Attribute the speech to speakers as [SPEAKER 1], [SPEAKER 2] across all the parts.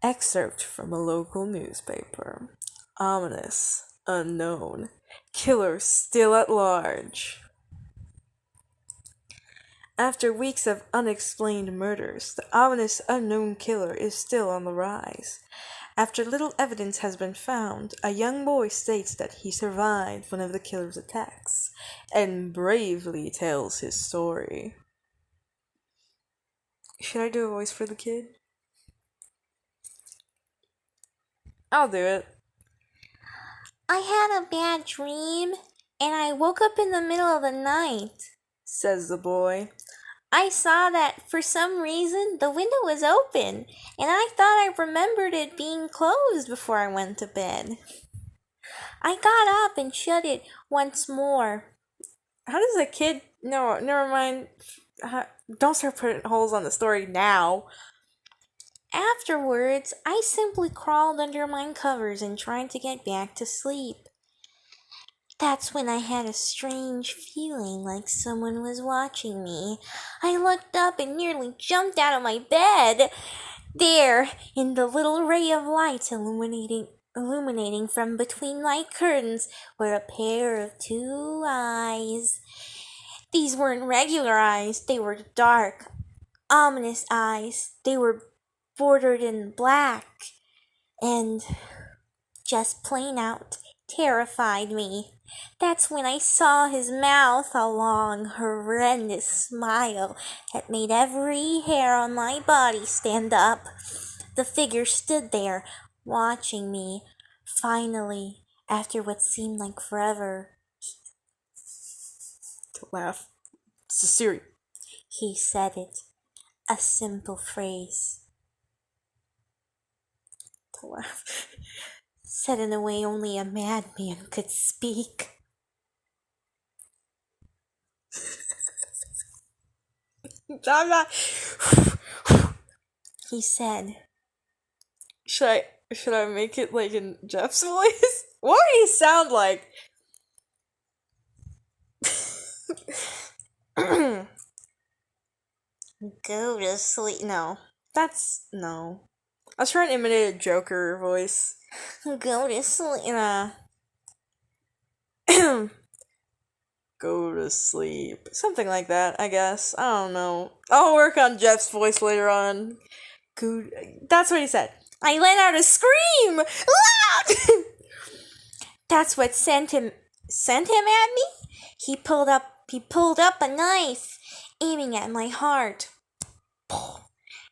[SPEAKER 1] Excerpt from a local newspaper. Ominous, unknown, killer still at large. After weeks of unexplained murders, the ominous unknown killer is still on the rise. After little evidence has been found, a young boy states that he survived one of the killer's attacks and bravely tells his story. Should I do a voice for the kid? I'll do it.
[SPEAKER 2] I had a bad dream, and I woke up in the middle of the night,
[SPEAKER 1] says the boy.
[SPEAKER 2] I saw that for some reason the window was open, and I thought I remembered it being closed before I went to bed. I got up and shut it once more.
[SPEAKER 1] How does a kid... No, never mind. Don't start putting holes on the story now.
[SPEAKER 2] Afterwards, I simply crawled under my covers and tried to get back to sleep. That's when I had a strange feeling like someone was watching me. I looked up and nearly jumped out of my bed. There, in the little ray of light illuminating from between my curtains, were a pair of two eyes. These weren't regular eyes, they were dark, ominous eyes. They were bordered in black, and just plain out terrified me. That's when I saw his mouth, a long, horrendous smile that made every hair on my body stand up. The figure stood there, watching me. Finally, after what seemed like forever,
[SPEAKER 1] To laugh. It's a Siri.
[SPEAKER 2] he said it. A simple phrase.
[SPEAKER 1] To laugh.
[SPEAKER 2] Said in a way only a madman could speak.
[SPEAKER 1] I'm not...
[SPEAKER 2] He said,
[SPEAKER 1] Should I make it like in Jeff's voice? What would he sound like?
[SPEAKER 2] go to sleep. No.
[SPEAKER 1] No. I was trying to imitate a Joker voice.
[SPEAKER 2] Go to sleep.
[SPEAKER 1] Go to sleep. Something like that, I guess. I don't know. I'll work on Jeff's voice later on. Good. That's what he said.
[SPEAKER 2] I let out a scream. That's what sent him at me. He pulled up a knife, aiming at my heart.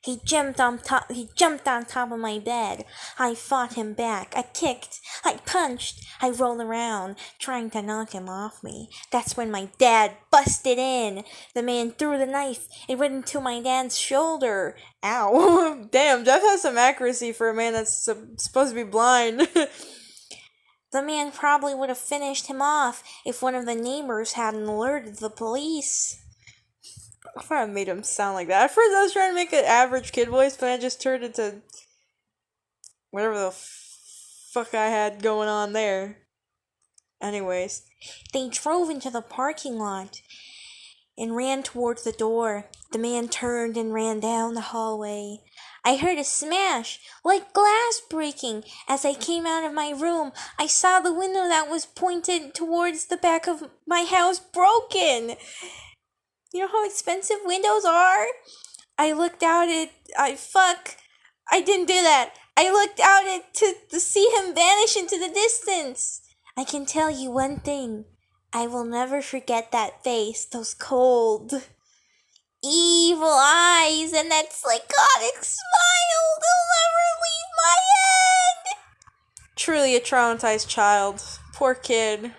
[SPEAKER 2] He jumped on top of my bed. I fought him back. I kicked. I punched. I rolled around, trying to knock him off me. That's when my dad busted in. The man threw the knife. It went into my dad's shoulder.
[SPEAKER 1] Ow. Damn, Jeff has some accuracy for a man that's supposed to be blind.
[SPEAKER 2] The man probably would have finished him off if one of the neighbors hadn't alerted the police.
[SPEAKER 1] I thought I made him sound like that. At first I was trying to make an average kid voice, but I just turned it to whatever the fuck I had going on there. Anyways.
[SPEAKER 2] They drove into the parking lot and ran towards the door. The man turned and ran down the hallway. I heard a smash, like glass breaking. As I came out of my room, I saw the window that was pointed towards the back of my house broken. You know how expensive windows are? I looked out at... I didn't do that. I looked out at to see him vanish into the distance. I can tell you one thing. I will never forget that face, those cold, evil eyes, and that psychotic smile. They'll never leave my head.
[SPEAKER 1] Truly a traumatized child. Poor kid.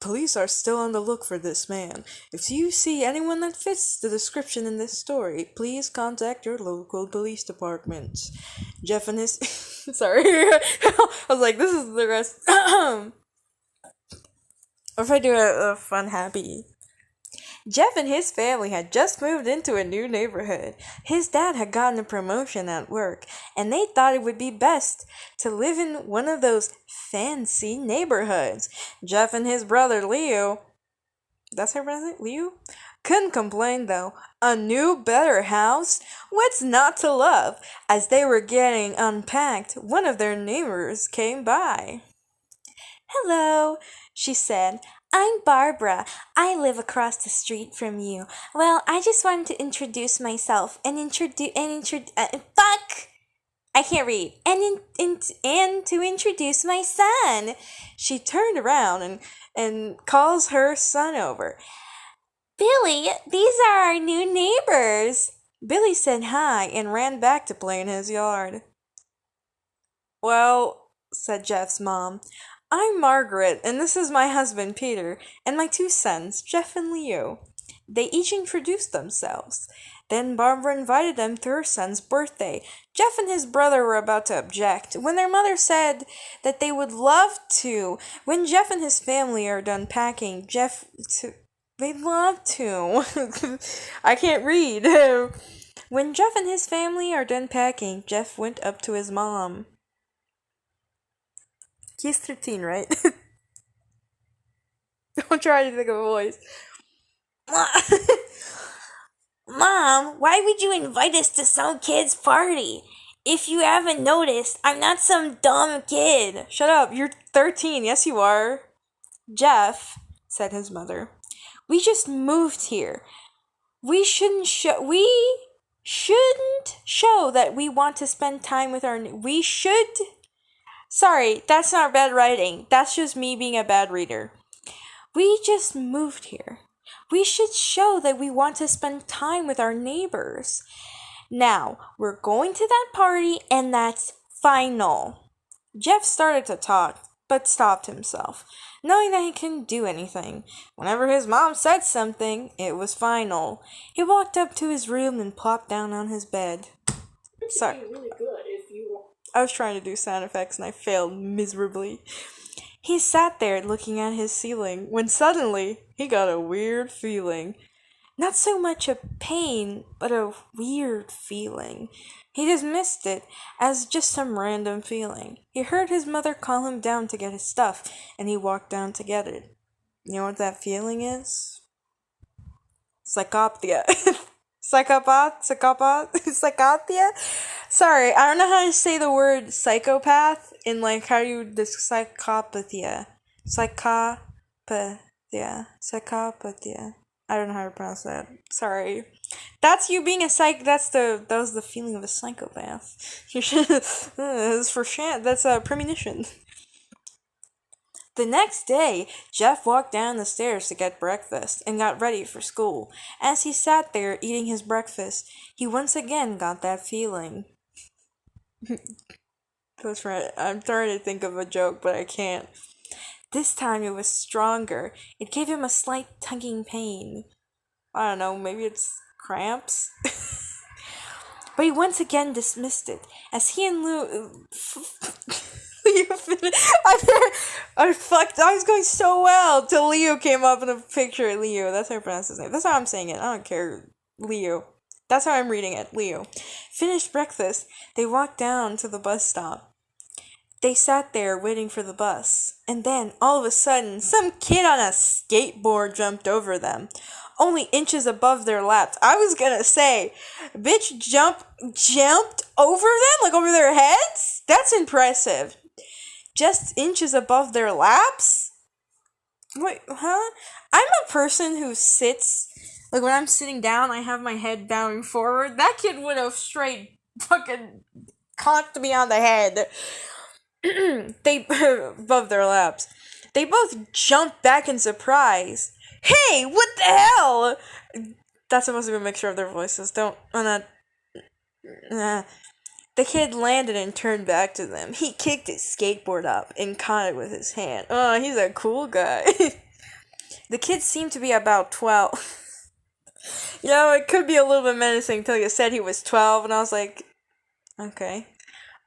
[SPEAKER 1] Police are still on the look for this man. If you see anyone that fits the description in this story, please contact your local police department. Jeff and his... Sorry. I was like, this is the rest. Or if I do a fun, happy... Jeff and his family had just moved into a new neighborhood. His dad had gotten a promotion at work, and they thought it would be best to live in one of those fancy neighborhoods. Jeff and his brother Leo, that's her brother, Leo, Couldn't complain though. A new, better house? What's not to love? As they were getting unpacked, one of their neighbors came by.
[SPEAKER 2] Hello, she said. I'm Barbara. I live across the street from you. Well, I just wanted to introduce myself and fuck! I can't read. And to introduce my son.
[SPEAKER 1] She turned around and calls her son over.
[SPEAKER 2] Billy, these are our new neighbors.
[SPEAKER 1] Billy said hi and ran back to play in his yard. Well, said Jeff's mom, I'm Margaret, and this is my husband Peter, and my two sons, Jeff and Leo. They each introduced themselves. Then Barbara invited them to her son's birthday. Jeff and his brother were about to object when their mother said that they would love to. When Jeff and his family are done packing, they'd love to. I can't read. When Jeff and his family are done packing, Jeff went up to his mom. He's 13, right? Don't try to think of a voice.
[SPEAKER 2] Mom, why would you invite us to some kid's party? If you haven't noticed, I'm not some dumb kid.
[SPEAKER 1] Shut up, you're 13, yes you are. Jeff, said his mother, we just moved here. We shouldn't show that we want to spend time with we should. Sorry, that's not bad writing. That's just me being a bad reader. We just moved here. We should show that we want to spend time with our neighbors. Now, we're going to that party and that's final. Jeff started to talk, but stopped himself, knowing that he couldn't do anything. Whenever his mom said something, it was final. He walked up to his room and plopped down on his bed. Sorry. I was trying to do sound effects and I failed miserably. He sat there looking at his ceiling when suddenly he got a weird feeling. Not so much a pain, but a weird feeling. He dismissed it as just some random feeling. He heard his mother call him down to get his stuff, and he walked down to get it. You know what that feeling is? Psychopthia. Psychopathia? Sorry, I don't know how to say the word psychopath in like how you psychopathia. Psychopathia. I don't know how to pronounce that. Sorry. That's you being a that was the feeling of a psychopath. You should that's for that's a premonition. The next day, Jeff walked down the stairs to get breakfast and got ready for school. As he sat there eating his breakfast, he once again got that feeling. That's right. I'm trying to think of a joke, but I can't. This time it was stronger. It gave him a slight tugging pain. I don't know, maybe it's cramps? But he once again dismissed it, as he and Lou I was going so well till Leo came up in a picture. Leo, that's how I pronounce his name. That's how I'm saying it. I don't care. Leo. That's how I'm reading it. Leo. Finished breakfast. They walked down to the bus stop. They sat there waiting for the bus. And then, all of a sudden, some kid on a skateboard jumped over them. Only inches above their laps. I was gonna say, bitch jumped over them? Like over their heads? That's impressive. Just inches above their laps? Wait, huh? I'm a person who sits, like when I'm sitting down, I have my head bowing forward. That kid would have straight fucking conked me on the head. They, above their laps. They both jumped back in surprise. Hey, what the hell? That's supposed to be a mixture of their voices. The kid landed and turned back to them. He kicked his skateboard up and caught it with his hand. Oh, he's a cool guy. The kid seemed to be about 12. You know, it could be a little bit menacing until you said he was 12, and I was like, okay.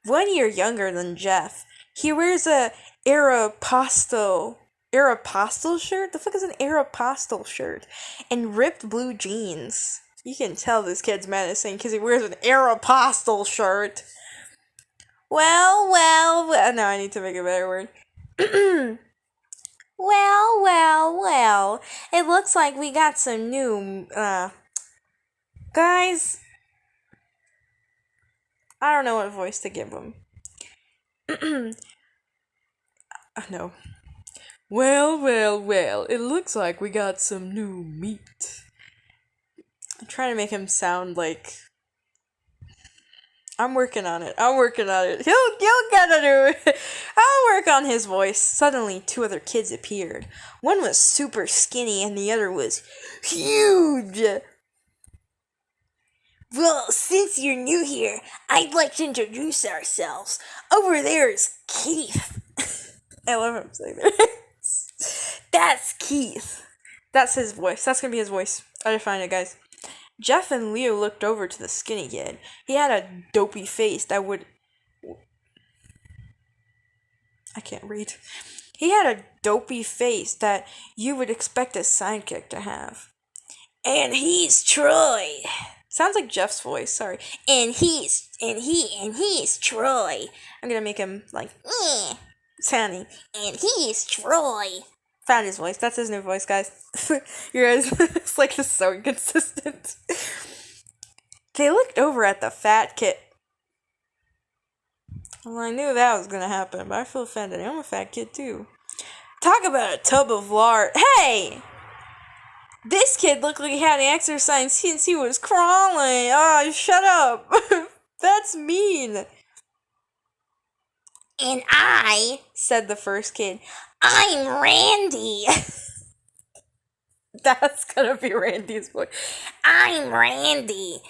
[SPEAKER 1] 1 year younger than Jeff. He wears a Aeropostale shirt? The fuck is an Aeropostale shirt? And ripped blue jeans. You can tell this kid's menacing because he wears an Aeropostale shirt. Well, no, I need to make a better word. Well. It looks like we got some new, guys. I don't know what voice to give them. No. Well. It looks like we got some new meat. I'm trying to make him sound like. I'm working on it. He'll get it. I'll work on his voice. Suddenly, two other kids appeared. One was super skinny and the other was huge.
[SPEAKER 2] Well, since you're new here, I'd like to introduce ourselves. Over there is Keith.
[SPEAKER 1] I love him saying that.
[SPEAKER 2] That's Keith.
[SPEAKER 1] That's his voice. That's gonna be his voice. I defined it, guys. Jeff and Leo looked over to the skinny kid. He had a dopey face that would. I can't read. He had a dopey face that you would expect a sidekick to have.
[SPEAKER 2] And he's Troy.
[SPEAKER 1] Sounds like Jeff's voice, sorry.
[SPEAKER 2] And he's Troy.
[SPEAKER 1] I'm gonna make him like sounding.
[SPEAKER 2] And he's Troy.
[SPEAKER 1] Found his voice. That's his new voice, guys. You guys, it's like just so inconsistent. They looked over at the fat kid. Well, I knew that was gonna happen, but I feel offended. I'm a fat kid too. Talk about a tub of lard. Hey! This kid looked like he hadn't exercised since he was crawling. Oh, shut up. That's mean.
[SPEAKER 2] And I,
[SPEAKER 1] said the first kid,
[SPEAKER 2] I'm Randy.
[SPEAKER 1] That's gonna be Randy's voice.
[SPEAKER 2] I'm Randy.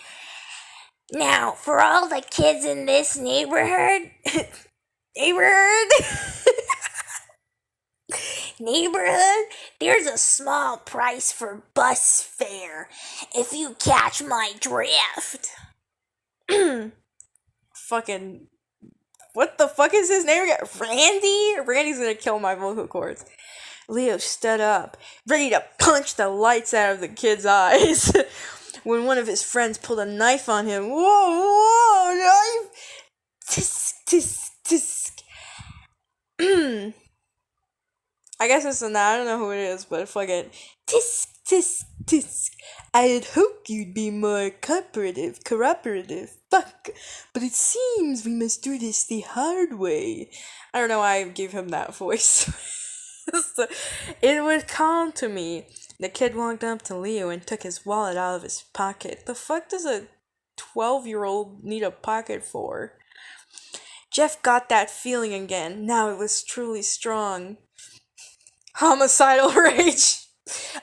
[SPEAKER 2] Now, for all the kids in this neighborhood, there's a small price for bus fare, if you catch my drift.
[SPEAKER 1] Fucking, what the fuck is his name again? Randy? Randy's gonna kill my vocal cords. Leo stood up, ready to punch the lights out of the kid's eyes, when one of his friends pulled a knife on him. Whoa, knife! Tisk. I guess it's I don't know who it is, but fuck it. Tisk. I'd hoped you'd be more cooperative. Fuck. But it seems we must do this the hard way. I don't know why I gave him that voice. It was calm to me. The kid walked up to Leo and took his wallet out of his pocket. The fuck does a 12-year-old need a pocket for? Jeff got that feeling again. Now it was truly strong. Homicidal rage.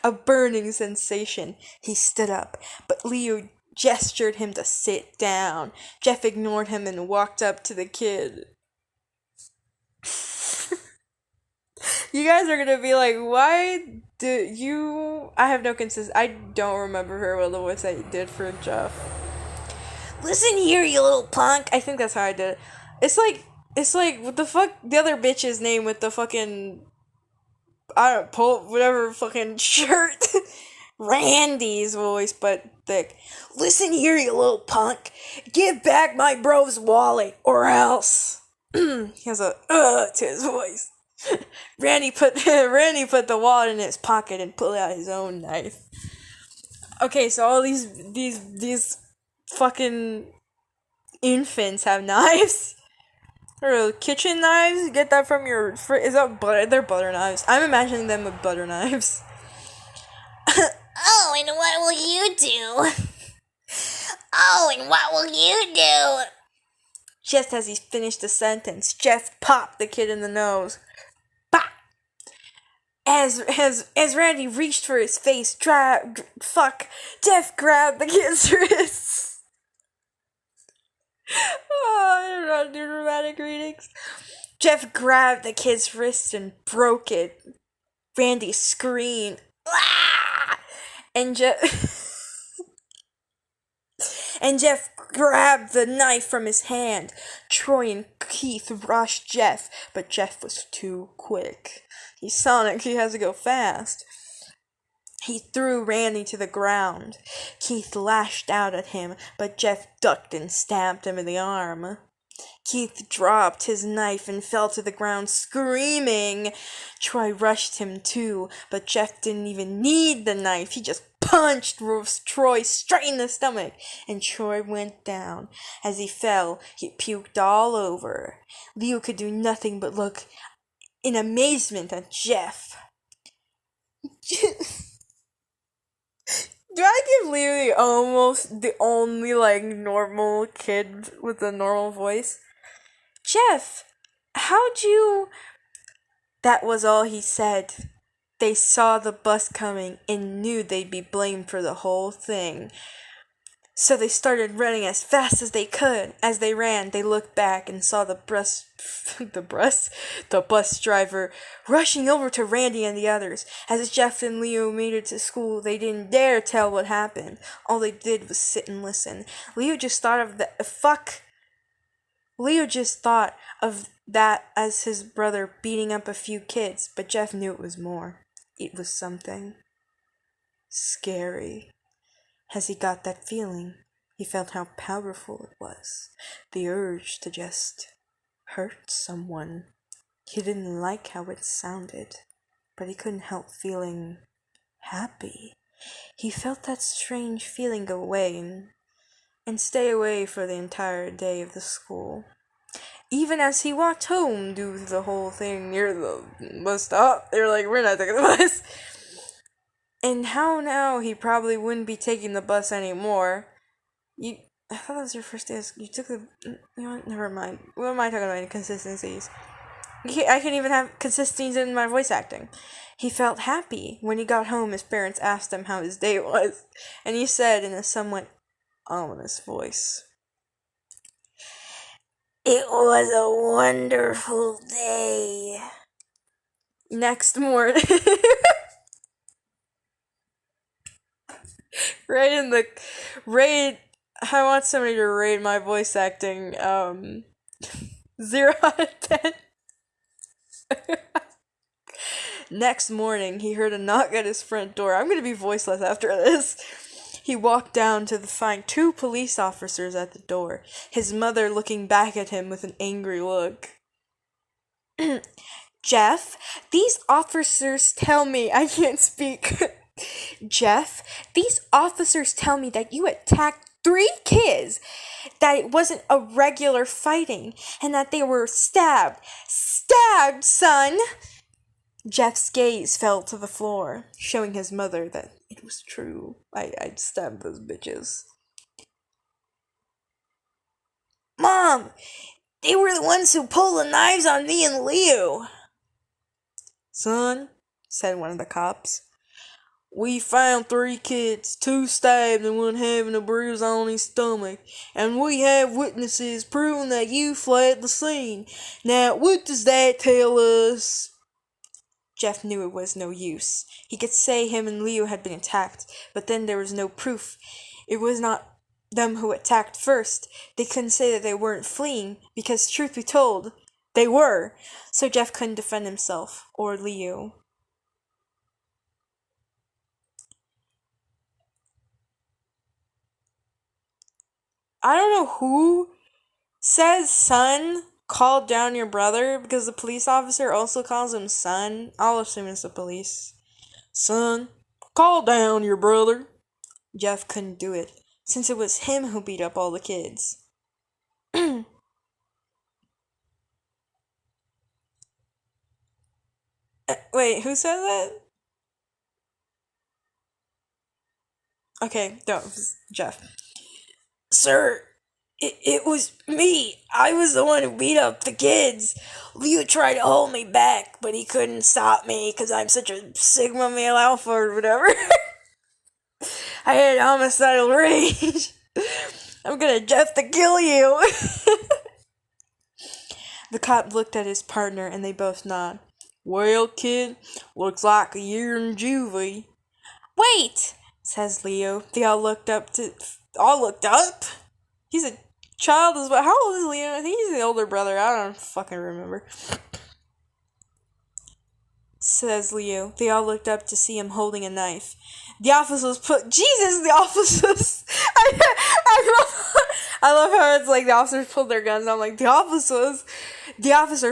[SPEAKER 1] A burning sensation. He stood up, but Leo gestured him to sit down. Jeff ignored him and walked up to the kid. You guys are gonna be like, why do you... I have no I don't remember her well the voice I did for Jeff.
[SPEAKER 2] Listen here, you little punk.
[SPEAKER 1] I think that's how I did it. It's like, what the fuck, the other bitch's name with the fucking... I don't pull whatever fucking shirt. Randy's voice, but thick.
[SPEAKER 2] Listen here, you little punk. Give back my bro's wallet, or else.
[SPEAKER 1] He has a to his voice. Randy put the wallet in his pocket and pulled out his own knife. Okay, so all these fucking infants have knives. Or kitchen knives? You get that from your... is that butter? They're butter knives. I'm imagining them with butter knives.
[SPEAKER 2] Oh, and what will you do? Oh, and what will you do?
[SPEAKER 1] Just as he finished the sentence, Jeff popped the kid in the nose. Pop! As Randy reached for his face, Jeff grabbed the kid's wrists. Oh, I don't know how to do dramatic readings. Jeff grabbed the kid's wrist and broke it. Randy screamed. Ah! And Jeff grabbed the knife from his hand. Troy and Keith rushed Jeff, but Jeff was too quick. He's Sonic, he has to go fast. He threw Randy to the ground. Keith lashed out at him, but Jeff ducked and stabbed him in the arm. Keith dropped his knife and fell to the ground screaming. Troy rushed him too, but Jeff didn't even need the knife. He just punched Troy straight in the stomach, and Troy went down. As he fell, he puked all over. Leo could do nothing but look in amazement at Jeff. Do I give Leo almost the only, like, normal kid with a normal voice? Jeff, how'd you... That was all he said. They saw the bus coming and knew they'd be blamed for the whole thing. So they started running as fast as they could. As they ran, they looked back and saw the bus driver rushing over to Randy and the others. As Jeff and Leo made it to school, they didn't dare tell what happened. All they did was sit and listen. Leo just thought of that as his brother beating up a few kids, but Jeff knew it was more. It was something scary. As he got that feeling, he felt how powerful it was. The urge to just hurt someone. He didn't like how it sounded, but he couldn't help feeling happy. He felt that strange feeling go away and stay away for the entire day of the school. Even as he walked home due to the whole thing near the bus stop, they were like, we're not taking the bus. And how now he probably wouldn't be taking the bus anymore. I thought that was your first day. You took the... You know what? Never mind. What am I talking about? Inconsistencies. I can even have consistencies in my voice acting. He felt happy. When he got home, his parents asked him how his day was. And he said in a somewhat ominous voice, "It was a wonderful day." Next morning... I want somebody to rate my voice acting, 0 out of 10. Next morning, he heard a knock at his front door. I'm gonna be voiceless after this. He walked down to find 2 police officers at the door, his mother looking back at him with an angry look. Jeff, these officers tell me I can't speak. Jeff, these officers tell me that you attacked 3 kids, that it wasn't a regular fighting, and that they were stabbed. Stabbed, son! Jeff's gaze fell to the floor, showing his mother that it was true. I'd stabbed those bitches. Mom, they were the ones who pulled the knives on me and Leo. Son, said one of the cops, we found 3 kids, 2 stabbed and 1 having a bruise on his stomach, and we have witnesses proving that you fled the scene. Now, what does that tell us? Jeff knew it was no use. He could say him and Leo had been attacked, but then there was no proof. It was not them who attacked first. They couldn't say that they weren't fleeing, because truth be told, they were. So Jeff couldn't defend himself, or Leo. I don't know who says son called down your brother, because the police officer also calls him son. I'll assume it's the police. Son, call down your brother. Jeff couldn't do it, since it was him who beat up all the kids. Wait, who said that? Okay, no, Jeff. Sir, it was me. I was the one who beat up the kids. Leo tried to hold me back, but he couldn't stop me because I'm such a Sigma male alpha or whatever. I had homicidal rage. I'm gonna Jeff to kill you. The cop looked at his partner and they both nodded. Well, kid, looks like a year in juvie. Wait, says Leo. They all looked up. He's a child as well. How old is Leo? I think he's the older brother. I don't fucking remember. Says Leo. They all looked up to see him holding a knife. The officers I love how it's like the officers pulled their guns. I'm like, the officers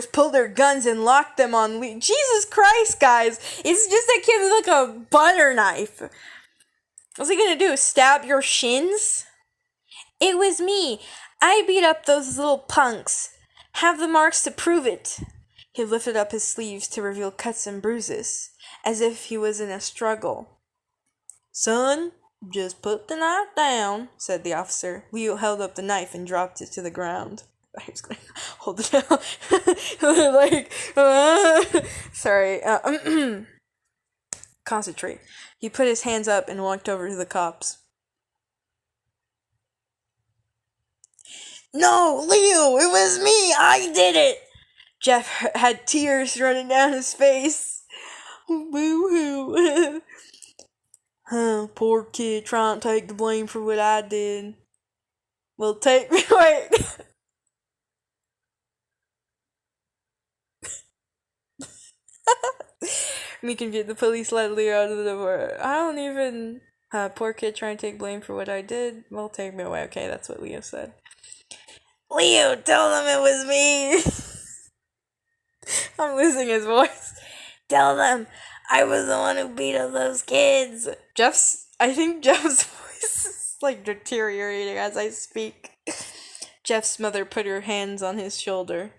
[SPEAKER 1] pulled their guns and locked them on Lee. Jesus Christ, guys. It's just a kid with like a butter knife. What's he gonna do? Stab your shins? It was me. I beat up those little punks. Have the marks to prove it. He lifted up his sleeves to reveal cuts and bruises, as if he was in a struggle. Son, just put the knife down, said the officer. Leo held up the knife and dropped it to the ground. I was gonna hold it down. Sorry. Concentrate. He put his hands up and walked over to the cops. No, Leo, it was me. I did it. Jeff had tears running down his face. Boo-hoo. Huh, poor kid trying to take the blame for what I did. Well, take me. Wait. Me confused. The police let Leo out of the door. I don't even. Poor kid trying to take blame for what I did. Well, take me away. Okay, that's what Leo said. Leo, tell them it was me. I'm losing his voice. Tell them I was the one who beat up those kids. I think Jeff's voice is like deteriorating as I speak. Jeff's mother put her hands on his shoulder.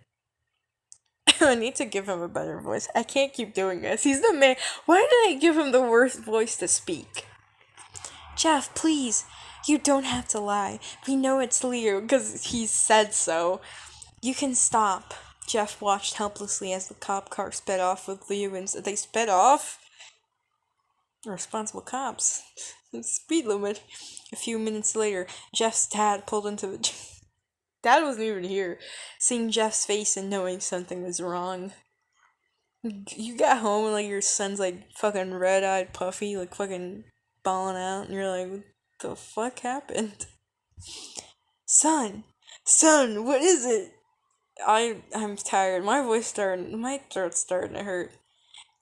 [SPEAKER 1] I need to give him a better voice. I can't keep doing this. He's the man. Why did I give him the worst voice to speak? Jeff, please. You don't have to lie. We know it's Leo because he said so. You can stop. Jeff watched helplessly as the cop car sped off with Leo and they sped off? Responsible cops. Speed limit. A few minutes later, Jeff's dad pulled into the... Dad wasn't even here. Seeing Jeff's face and knowing something was wrong. You got home and like your son's like fucking red-eyed puffy, like fucking bawling out, and you're like, what the fuck happened? Son, what is it? I'm tired. My throat's starting to hurt.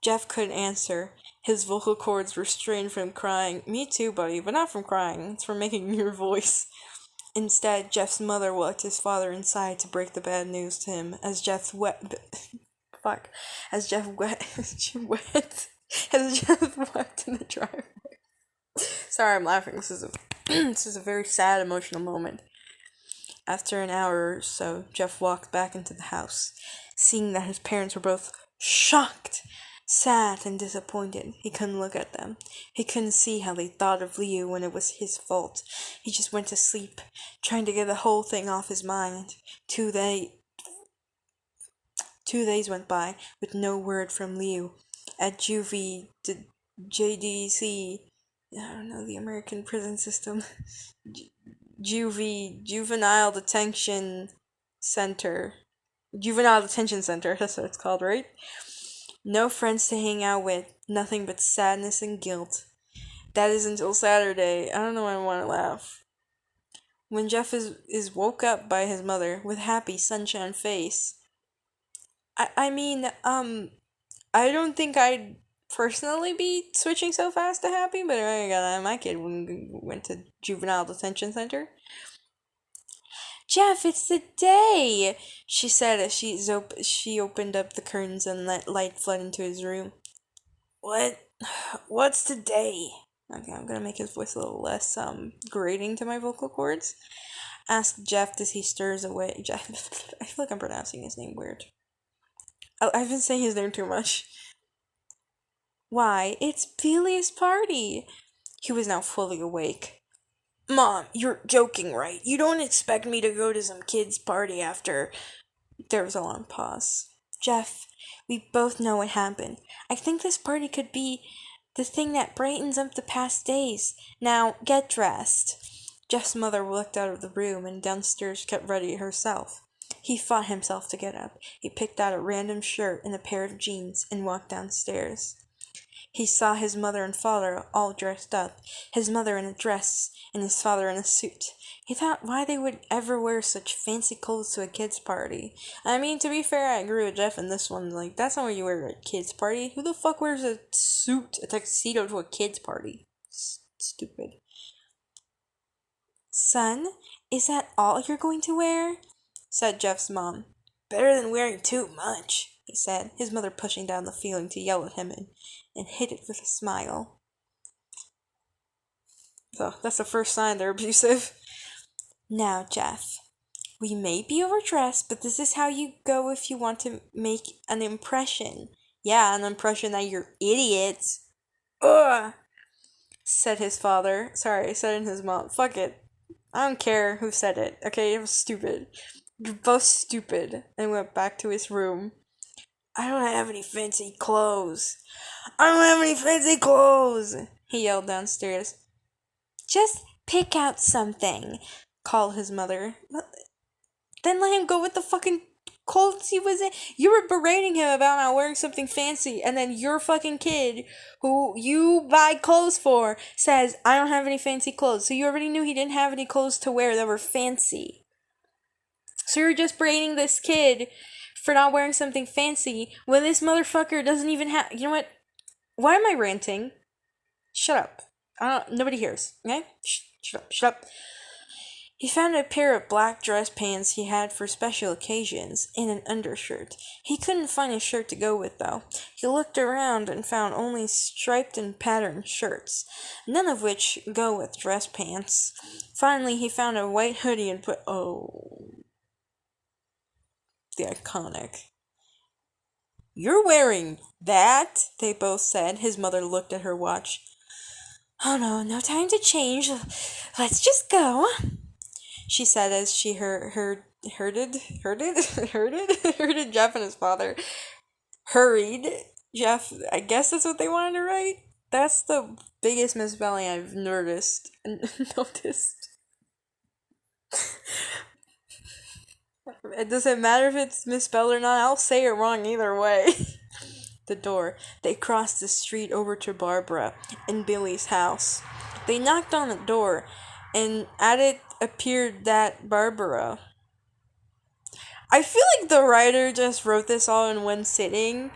[SPEAKER 1] Jeff couldn't answer. His vocal cords were strained from crying. Me too, buddy, but not from crying. It's from making your voice. Instead, Jeff's mother walked his father inside to break the bad news to him. As Jeff wept in the driveway. Sorry, I'm laughing. This is a very sad, emotional moment. After an hour or so, Jeff walked back into the house, seeing that his parents were both shocked, sad, and disappointed. He couldn't look at them. He couldn't see how they thought of Leo when it was his fault. He just went to sleep, trying to get the whole thing off his mind. 2 days went by with no word from Leo. At JDC, I don't know, the American prison system. Juvenile Detention Center. That's what it's called, right? No friends to hang out with, nothing but sadness and guilt. That is until Saturday. I don't know why I want to laugh. When Jeff is woke up by his mother with happy sunshine face. I don't think I'd personally be switching so fast to happy, but my kid went to juvenile detention center. Jeff, it's the day, she said as she opened up the curtains and let light flood into his room. What's the day? Okay, I'm gonna make his voice a little less grating to my vocal cords. Asked Jeff as he stirs away. Jeff, I feel like I'm pronouncing his name weird. I've been saying his name too much. Why, it's Billy's party. He was now fully awake. Mom, you're joking, right? You don't expect me to go to some kid's party after... There was a long pause. Jeff, we both know what happened. I think this party could be the thing that brightens up the past days. Now, get dressed. Jeff's mother walked out of the room and downstairs kept ready herself. He fought himself to get up. He picked out a random shirt and a pair of jeans and walked downstairs. He saw his mother and father all dressed up, his mother in a dress and his father in a suit. He thought why they would ever wear such fancy clothes to a kid's party. I mean, to be fair, I agree with Jeff in this one. Like, that's not what you wear at a kid's party. Who the fuck wears a suit, a tuxedo to a kid's party? Stupid. Son, Is that all you're going to wear? Said Jeff's mom. Better than wearing too much, he said, his mother pushing down the feeling to yell at him and hid it with a smile. So that's the first sign they're abusive. Now, Jeff, we may be overdressed, but this is how you go if you want to make an impression. Yeah, an impression that you're idiots. Ugh, said his father. Sorry, said his mom. Fuck it. I don't care who said it, okay? It was stupid. You're both stupid. And went back to his room. I don't have any fancy clothes. I don't have any fancy clothes, he yelled downstairs. Just pick out something, called his mother. Then let him go with the fucking clothes he was in. You were berating him about not wearing something fancy, and then your fucking kid, who you buy clothes for, says, I don't have any fancy clothes. So you already knew he didn't have any clothes to wear that were fancy. So you're just berating this kid for not wearing something fancy when this motherfucker doesn't even have. You know what? Why am I ranting? Shut up. Nobody hears. Okay? Shut up. Shut up. He found a pair of black dress pants he had for special occasions and an undershirt. He couldn't find a shirt to go with, though. He looked around and found only striped and patterned shirts, none of which go with dress pants. Finally, he found a white hoodie and put. Oh. The iconic. You're wearing that? They both said. His mother looked at her watch. Oh no time to change. Let's just go, she said as she herded Jeff and his father. Hurried. Jeff, I guess that's what they wanted to write? That's the biggest misspelling I've noticed. It doesn't matter if it's misspelled or not, I'll say it wrong either way. The door. They crossed the street over to Barbara and Billy's house. They knocked on the door, and at it appeared that Barbara. I feel like the writer just wrote this all in one sitting,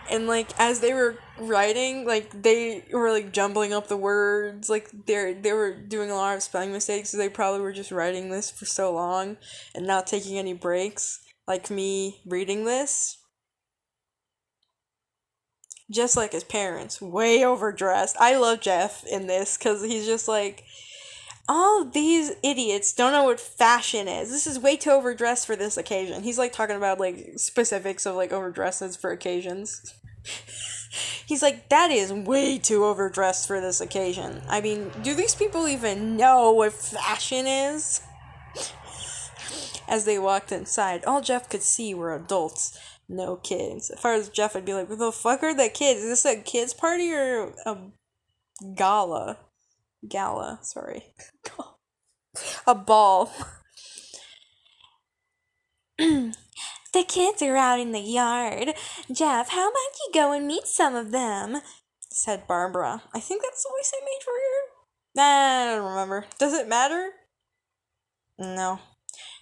[SPEAKER 1] and like as they were writing, like they were like jumbling up the words, like they were doing a lot of spelling mistakes, so they probably were just writing this for so long and not taking any breaks, like me reading this. Just like his parents, way overdressed. I love Jeff in this because he's just like, all these idiots don't know what fashion is. This is way too overdressed for this occasion. He's like talking about like specifics of like overdresses for occasions. He's like, that is way too overdressed for this occasion. I mean, do these people even know what fashion is? As they walked inside, all Jeff could see were adults, no kids. As far as Jeff would be like, what the fuck are the kids? Is this a kids party or a gala? Gala, sorry. A ball. The kids are out in the yard. Jeff, how about you go and meet some of them? Said Barbara. I think that's the voice I made for her. Nah, I don't remember. Does it matter? No.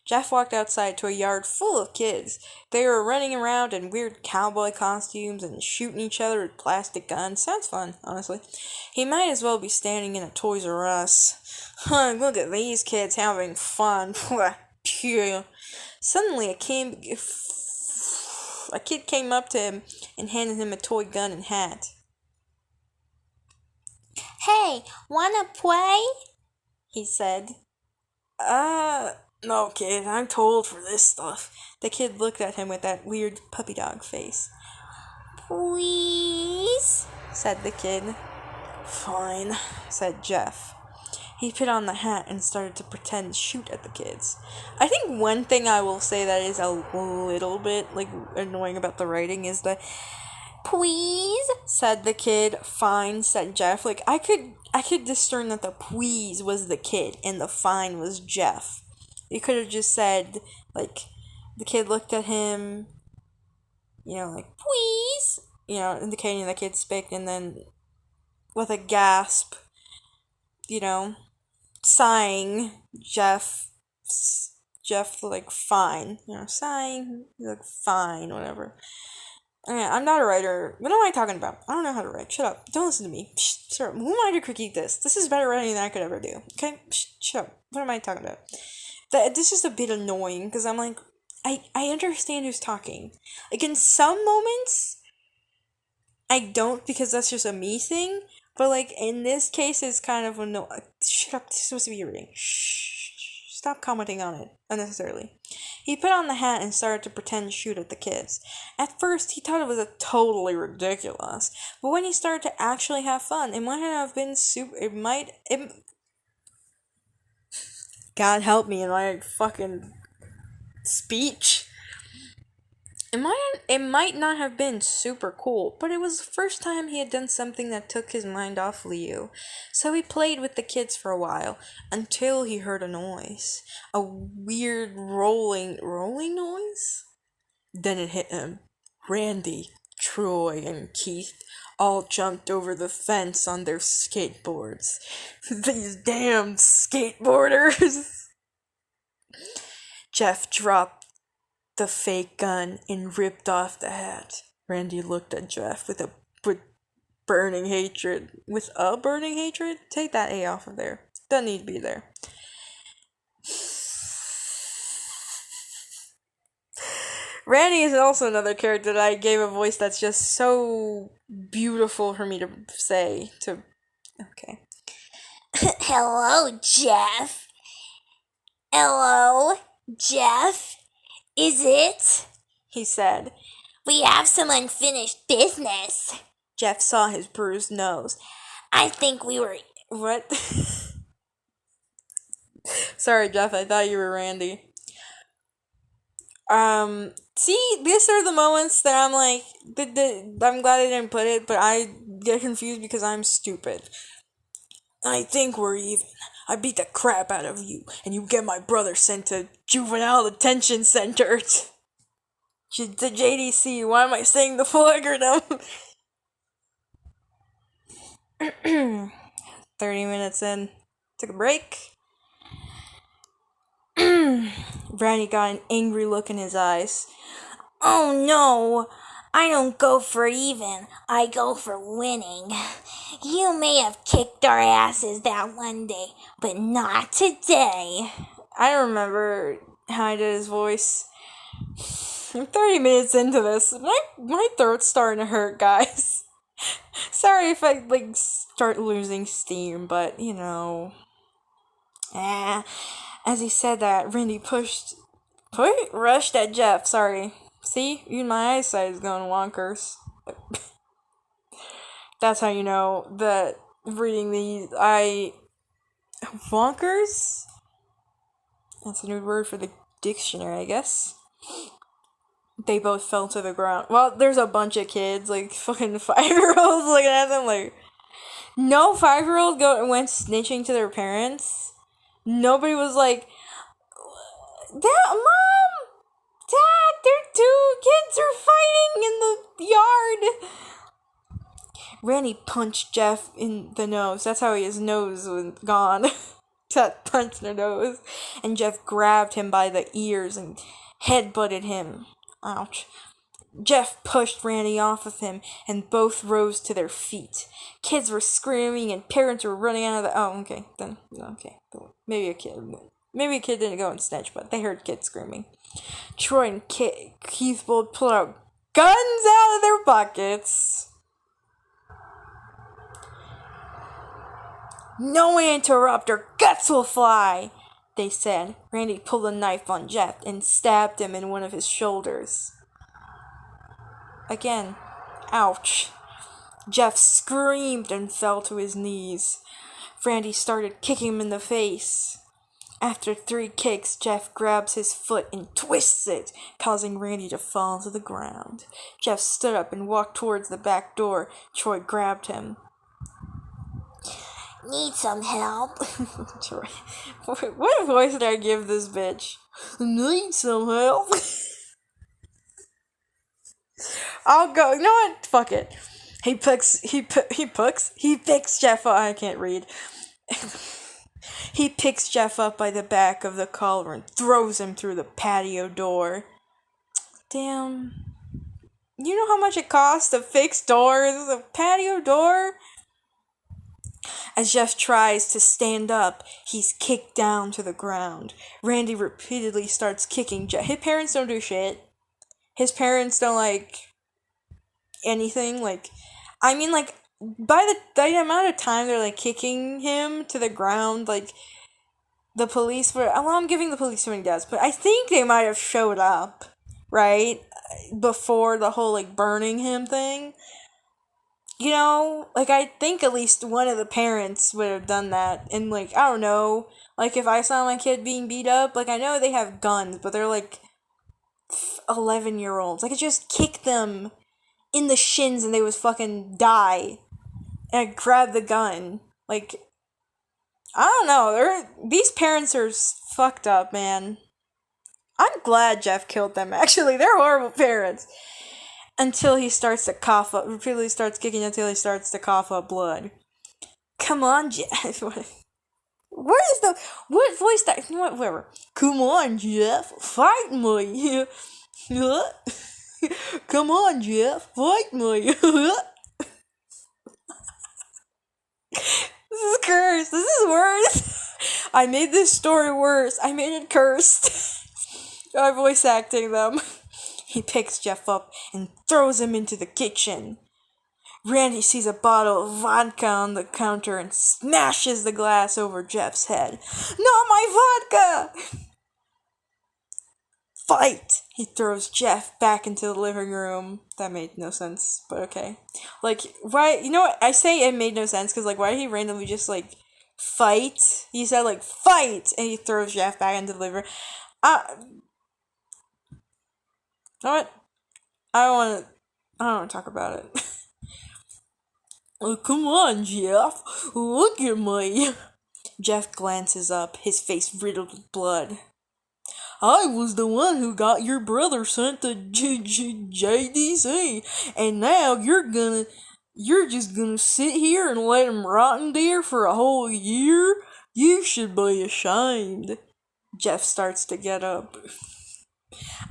[SPEAKER 1] Jeff walked outside to a yard full of kids. They were running around in weird cowboy costumes and shooting each other with plastic guns. Sounds fun, honestly. He might as well be standing in a Toys R Us. Look at these kids having fun. Suddenly, a kid came up to him and handed him a toy gun and hat.
[SPEAKER 2] Hey, wanna play?
[SPEAKER 1] He said. No, kid, I'm too old for this stuff. The kid looked at him with that weird puppy dog face.
[SPEAKER 2] Please?
[SPEAKER 1] Said the kid. Fine, said Jeff. He put on the hat and started to pretend to shoot at the kids. I think one thing I will say that is a little bit, like, annoying about the writing is that, please, said the kid. Fine, said Jeff. Like, I could discern that the please was the kid and the fine was Jeff. You could have just said, like, the kid looked at him, you know, like, please, you know, indicating the kid speak, and then with a gasp, you know, sighing, Jeff, like, fine, you know, sighing, like, fine, whatever. Okay, I'm not a writer. What am I talking about? I don't know how to write. Shut up. Don't listen to me. Shut up. Who am I to critique this? This is better writing than I could ever do. Okay? Shut up. What am I talking about? This is a bit annoying because I'm like, I understand who's talking. Like in some moments, I don't because that's just a me thing. But like in this case, it's kind of annoying. Shut up! This is supposed to be your reading. Shh! Stop commenting on it unnecessarily. He put on the hat and started to pretend to shoot at the kids. At first, he thought it was a totally ridiculous, but when he started to actually have fun, it might have been super. God help me in my fucking speech. It might not have been super cool, but it was the first time he had done something that took his mind off Liu. So he played with the kids for a while, until he heard a noise. A weird rolling noise? Then it hit him. Randy, Troy, and Keith all jumped over the fence on their skateboards. These damn skateboarders! Jeff dropped the fake gun and ripped off the hat. Randy looked at Jeff with burning hatred. With a burning hatred? Take that A off of there. Doesn't need to be there. Randy is also another character that I gave a voice that's just so beautiful for me to say. Okay.
[SPEAKER 2] Hello, Jeff. Hello, Jeff. Is it?
[SPEAKER 1] He said.
[SPEAKER 2] We have some unfinished business.
[SPEAKER 1] Jeff saw his bruised nose.
[SPEAKER 2] I think we were...
[SPEAKER 1] What? Sorry, Jeff, I thought you were Randy. See, these are the moments that I'm like, I'm glad I didn't put it, but I get confused because I'm stupid. I think we're even. I beat the crap out of you, and you get my brother sent to juvenile detention center. The JDC, why am I saying the full acronym? 30 minutes in. Took a break. Brandy got an angry look in his eyes.
[SPEAKER 2] Oh no, I don't go for even, I go for winning. You may have kicked our asses that one day, but not today.
[SPEAKER 1] I remember how I did his voice. I'm 30 minutes into this. My throat's starting to hurt, guys. Sorry if I, start losing steam, but, you know. As he said that, Randy rushed at Jeff, sorry. See? Even my eyesight is going wonkers. That's how you know that reading these, wonkers? That's a new word for the dictionary, I guess. They both fell to the ground. Well, there's a bunch of kids, fucking 5-year-olds looking at them no 5-year-old went snitching to their parents. Nobody was like, Mom! Dad, their 2 kids are fighting in the yard! Randy punched Jeff in the nose. That's how his nose was gone. That punch in the nose. And Jeff grabbed him by the ears and headbutted him. Ouch. Jeff pushed Randy off of him, and both rose to their feet. Kids were screaming, and parents were running out of the... Oh, okay. Then, okay. Maybe a kid didn't go and snitch, but they heard kids screaming. Troy and Keith both pulled out guns out of their pockets. No one interrupt or guts will fly, they said. Randy pulled a knife on Jeff and stabbed him in one of his shoulders. Again. Ouch. Jeff screamed and fell to his knees. Randy started kicking him in the face. After 3 kicks, Jeff grabs his foot and twists it, causing Randy to fall to the ground. Jeff stood up and walked towards the back door. Troy grabbed him.
[SPEAKER 2] Need some help?
[SPEAKER 1] Troy. What voice did I give this bitch? Need some help? I'll go. You know what? Fuck it. He picks Jeff up. I can't read. He picks Jeff up by the back of the collar and throws him through the patio door. Damn. You know how much it costs to fix doors? A patio door? As Jeff tries to stand up, he's kicked down to the ground. Randy repeatedly starts kicking Jeff. His parents don't do shit. His parents don't, like, anything. Like, I mean, like, by the amount of time they're, like, kicking him to the ground, like, the police were. Well, I'm giving the police too many deaths, but I think they might have showed up, right? Before the whole, like, burning him thing. You know, like, I think at least one of the parents would have done that. And, like, I don't know. Like, if I saw my kid being beat up, like, I know they have guns, but they're, like, 11-year-olds. I could just kick them in the shins and they would fucking die. And I'd grab the gun. Like, I don't know. These parents are fucked up, man. I'm glad Jeff killed them, actually. They're horrible parents. Until he starts to cough up, repeatedly starts kicking until he starts to cough up blood. Come on, Jeff. What voice that, whatever. Come on, Jeff, fight me. Come on, Jeff, fight me. This is cursed. This is worse. I made this story worse. I made it cursed. I'm voice acting them. He picks Jeff up and throws him into the kitchen. Randy sees a bottle of vodka on the counter and smashes the glass over Jeff's head. Not my vodka! Fight! He throws Jeff back into the living room. That made no sense, but okay. Like, why? You know what? I say it made no sense because, like, why did he randomly just, like, fight? He said, like, fight! And he throws Jeff back into the living room. You know what? I don't want to talk about it. Oh, come on, Jeff. Look at me. Jeff glances up, his face riddled with blood. I was the one who got your brother sent to JDC, and now you're just gonna sit here and let him rot in there for a whole year? You should be ashamed. Jeff starts to get up.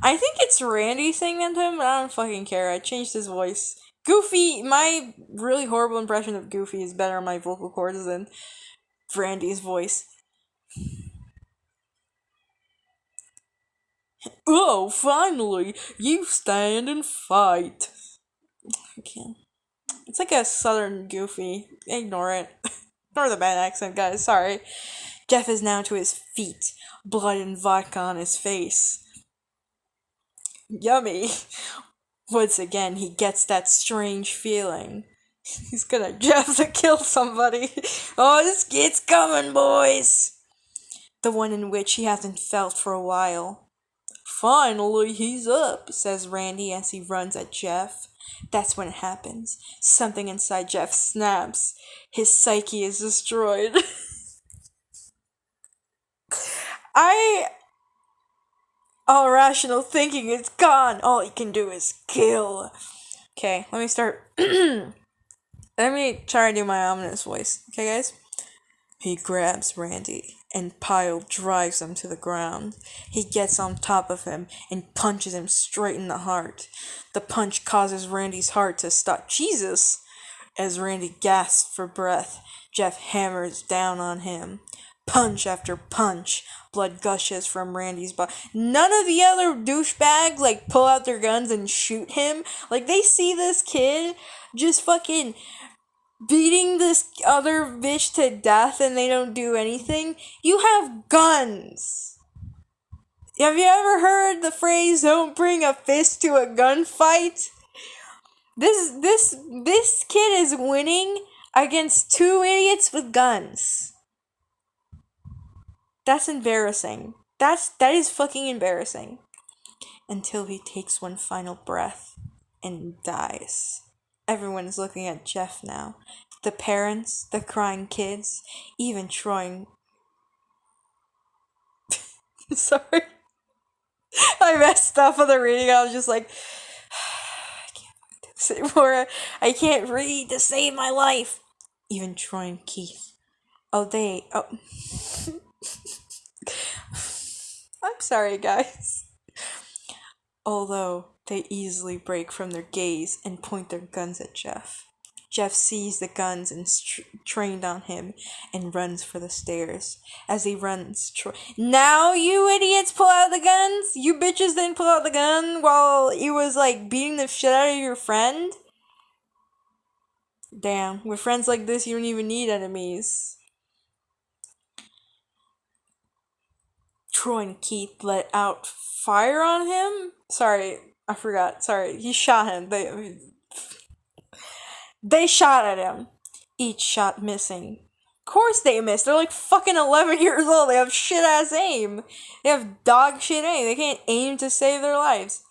[SPEAKER 1] I think it's Randy singing to him, but I don't fucking care. I changed his voice. Goofy, my really horrible impression of Goofy is better on my vocal cords than Randy's voice. Oh, finally, you stand and fight. I can't. It's like a southern Goofy. Ignore it. Ignore the bad accent, guys. Sorry. Jeff is now to his feet, blood and vodka on his face. Yummy. Once again, he gets that strange feeling. He's gonna have to kill somebody. Oh, it's coming, boys! The one in which he hasn't felt for a while. Finally, he's up, says Randy as he runs at Jeff. That's when it happens. Something inside Jeff snaps. His psyche is destroyed. All rational thinking is gone. All he can do is kill. Okay, let me start. Let me try to do my ominous voice. Okay, guys? He grabs Randy and Pyle drives him to the ground. He gets on top of him and punches him straight in the heart. The punch causes Randy's heart to stop. Jesus! As Randy gasps for breath, Jeff hammers down on him. Punch after punch. Blood gushes from Randy's body. None of the other douchebags, like, pull out their guns and shoot him. Like, they see this kid just fucking beating this other bitch to death and they don't do anything. You have guns. Have you ever heard the phrase, don't bring a fist to a gunfight? This kid is winning against two idiots with guns. That's embarrassing. That is fucking embarrassing. Until he takes one final breath and dies. Everyone is looking at Jeff now. The parents, the crying kids, even Troy. Sorry. I messed up on the reading. I was just like, I can't do this anymore. I can't read to save my life. Even Troy and Keith. I'm sorry, guys. Although they easily break from their gaze and point their guns at Jeff. Jeff sees the guns and trained on him and runs for the stairs. As he runs, now you idiots pull out the guns? You bitches didn't pull out the gun while he was like beating the shit out of your friend? Damn, with friends like this, you don't even need enemies. Troy and Keith let out fire on him? Sorry, I forgot. Sorry, he shot him. They shot at him. Each shot missing. Of course they missed. They're like fucking 11 years old. They have shit ass aim. They have dog shit aim. They can't aim to save their lives.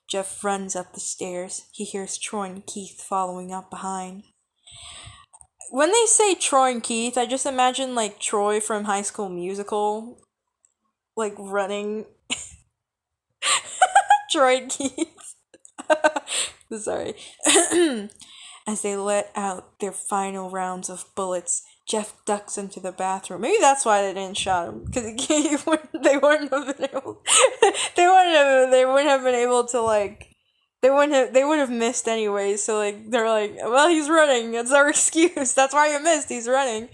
[SPEAKER 1] Jeff runs up the stairs. He hears Troy and Keith following up behind. When they say Troy and Keith, I just imagine like Troy from High School Musical, like running. Troy and Keith. Sorry. As they let out their final rounds of bullets, Jeff ducks into the bathroom. Maybe that's why they didn't shot him, because they wouldn't have been able. They wouldn't have been able to like. They would have missed anyways. So like they're like, well, he's running. That's our excuse. That's why you missed. He's running.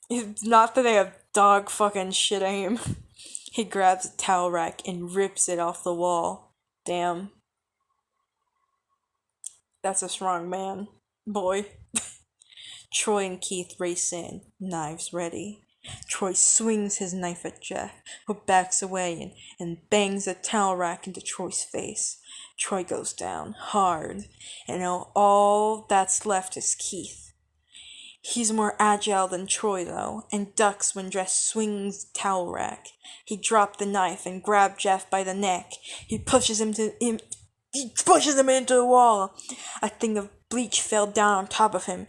[SPEAKER 1] It's not that they have dog fucking shit aim. He grabs a towel rack and rips it off the wall. Damn. That's a strong man. Boy. Troy and Keith race in, knives ready. Troy swings his knife at Jeff, who backs away and bangs a towel rack into Troy's face. Troy goes down, hard, and now all that's left is Keith. He's more agile than Troy, though, and ducks when Jeff swings the towel rack. He dropped the knife and grabbed Jeff by the neck. He pushes him into the wall. A thing of bleach fell down on top of him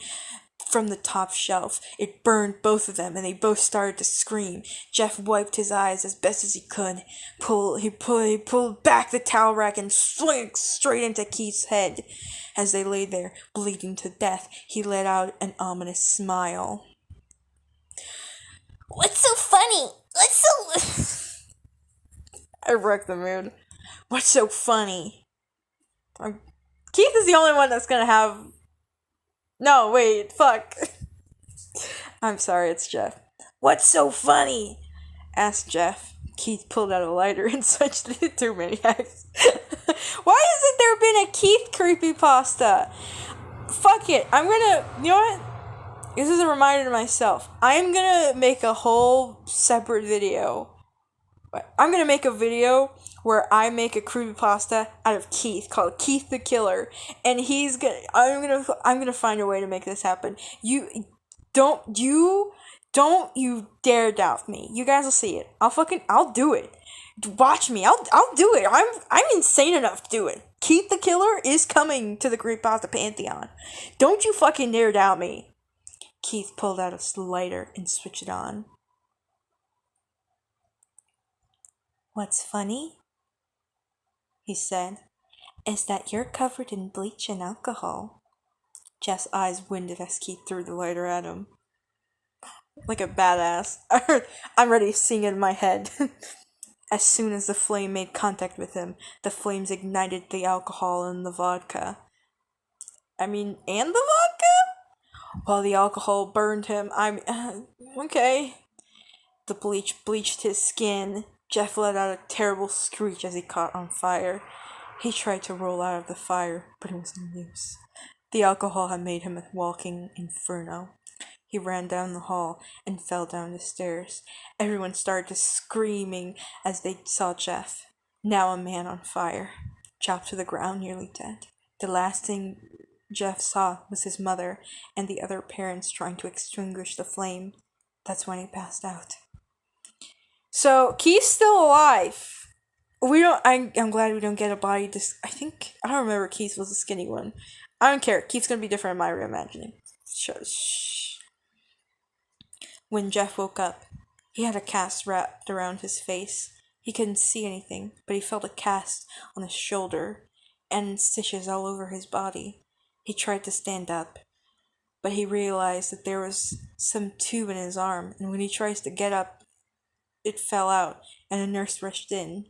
[SPEAKER 1] from the top shelf. It burned both of them, and they both started to scream. Jeff wiped his eyes as best as he could. He pulled back the towel rack and swung straight into Keith's head. As they lay there, bleeding to death, he let out an ominous smile.
[SPEAKER 2] What's so funny?
[SPEAKER 1] I wrecked the mood. What's so funny? Keith is the only one that's gonna have... No, wait, fuck. I'm sorry, it's Jeff. What's so funny? Asked Jeff. Keith pulled out a lighter and switched it to maniacs. Why hasn't there been a Keith creepypasta? Fuck it. I'm gonna... You know what? This is a reminder to myself. I'm gonna make a whole separate video. I'm gonna make a video where I make a creepypasta out of Keith called Keith the Killer, and I'm gonna find a way to make this happen. Don't you dare doubt me. You guys will see it. I'll do it. Watch me. I'll do it. I'm insane enough to do it. Keith the Killer is coming to the Creepypasta Pantheon. Don't you fucking dare doubt me. Keith pulled out a lighter and switched it on. What's funny, he said, is that you're covered in bleach and alcohol. Jeff's eyes winded as Keith threw the lighter at him. Like a badass. I'm ready to sing it in my head. As soon as the flame made contact with him, the flames ignited the alcohol and the vodka. And the vodka? While the alcohol burned him, okay. The bleach bleached his skin. Jeff let out a terrible screech as he caught on fire. He tried to roll out of the fire, but it was no use. The alcohol had made him a walking inferno. He ran down the hall and fell down the stairs. Everyone started screaming as they saw Jeff, now a man on fire, chopped to the ground, nearly dead. The last thing Jeff saw was his mother and the other parents trying to extinguish the flame. That's when he passed out. So, Keith's still alive. I'm glad we don't get a body I don't remember Keith was the skinny one. I don't care. Keith's gonna be different in my reimagining. Shh. When Jeff woke up, he had a cast wrapped around his face. He couldn't see anything, but he felt a cast on his shoulder and stitches all over his body. He tried to stand up, but he realized that there was some tube in his arm, and when he tries to get up, it fell out, and a nurse rushed in.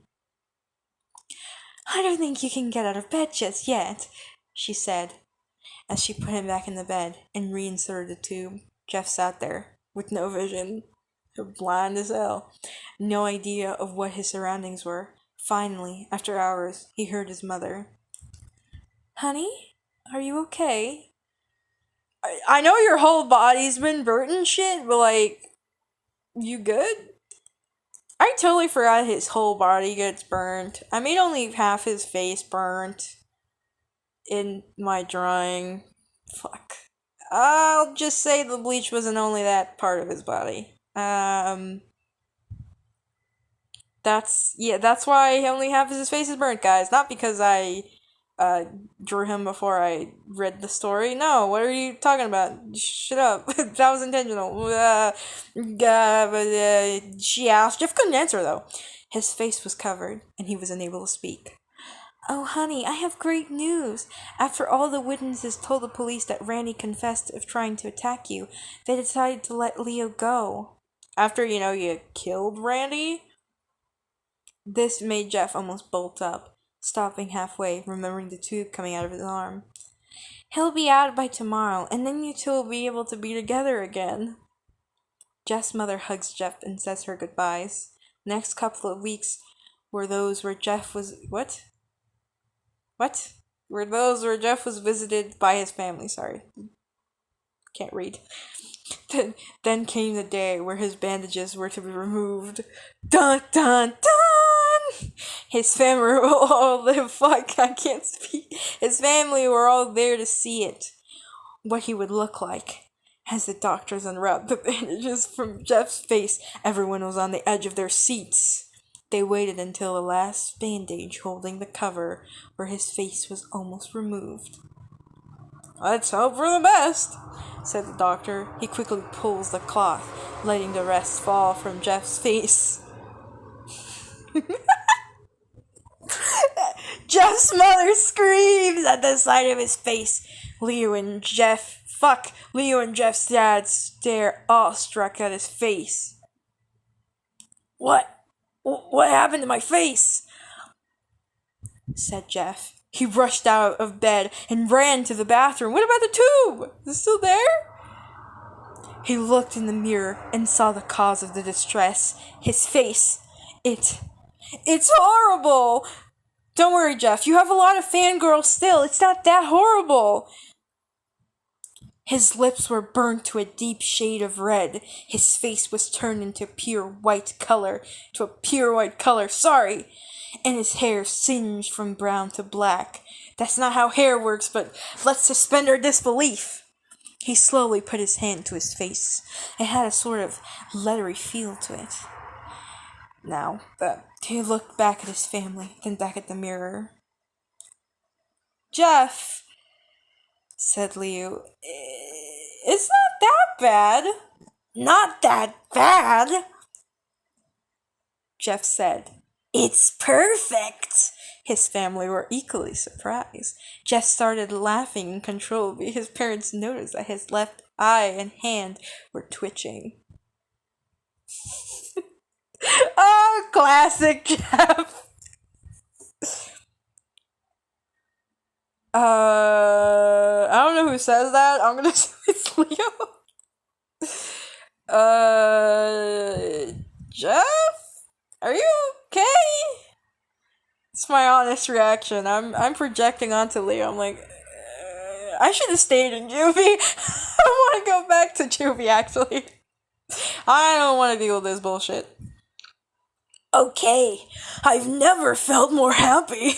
[SPEAKER 1] I don't think you can get out of bed just yet, she said, As she put him back in the bed and reinserted the tube, Jeff sat there, with no vision, blind as hell, no idea of what his surroundings were. Finally, after hours, he heard his mother. Honey, are you okay? I know your whole body's been burnt and shit, but like, you good? I totally forgot his whole body gets burnt. I made only half his face burnt in my drawing. Fuck. I'll just say the bleach wasn't only that part of his body. That's why only half of his face is burnt, guys. Not because I drew him before I read the story. No, what are you talking about? Shut up. That was intentional. She asked. Jeff couldn't answer, though. His face was covered, and he was unable to speak. Oh, honey, I have great news. After all the witnesses told the police that Randy confessed of trying to attack you, they decided to let Leo go. After, you killed Randy? This made Jeff almost bolt up, stopping halfway, remembering the tube coming out of his arm. He'll be out by tomorrow, and then you two will be able to be together again. Jeff's mother hugs Jeff and says her goodbyes. The next couple of weeks were those where Jeff was... What? Were those where Jeff was visited by his family, sorry. Can't read. Then came the day where his bandages were to be removed. Dun dun dun! His family were all I can't speak. His family were all there to see it. What he would look like. As the doctors unwrapped the bandages from Jeff's face, everyone was on the edge of their seats. They waited until the last bandage holding the cover where his face was almost removed. Let's hope for the best, said the doctor. He quickly pulls the cloth, letting the rest fall from Jeff's face. Jeff's mother screams at the sight of his face. Leo and Jeff's dad stare awestruck at his face. What happened to my face? Said Jeff. He rushed out of bed and ran to the bathroom. What about the tube? Is it still there? He looked in the mirror and saw the cause of the distress. His face. It's horrible! Don't worry, Jeff. You have a lot of fangirls still. It's not that horrible. His lips were burnt to a deep shade of red. His face was turned into a pure white color. Sorry. And his hair singed from brown to black. That's not how hair works, but let's suspend our disbelief. He slowly put his hand to his face. It had a sort of leathery feel to it. Now, he looked back at his family, then back at the mirror. Jeff, said Leo, it's not that bad. Not that bad, Jeff said. It's perfect. His family were equally surprised. Jeff started laughing uncontrollably. His parents noticed that his left eye and hand were twitching. Oh, classic Jeff. I don't know who says that. I'm gonna say it's Leo. Jeff? Are you okay? It's my honest reaction. I'm projecting onto Leo. I'm like, I should have stayed in juvie. I want to go back to juvie, actually. I don't want to deal with this bullshit. Okay, I've never felt more happy.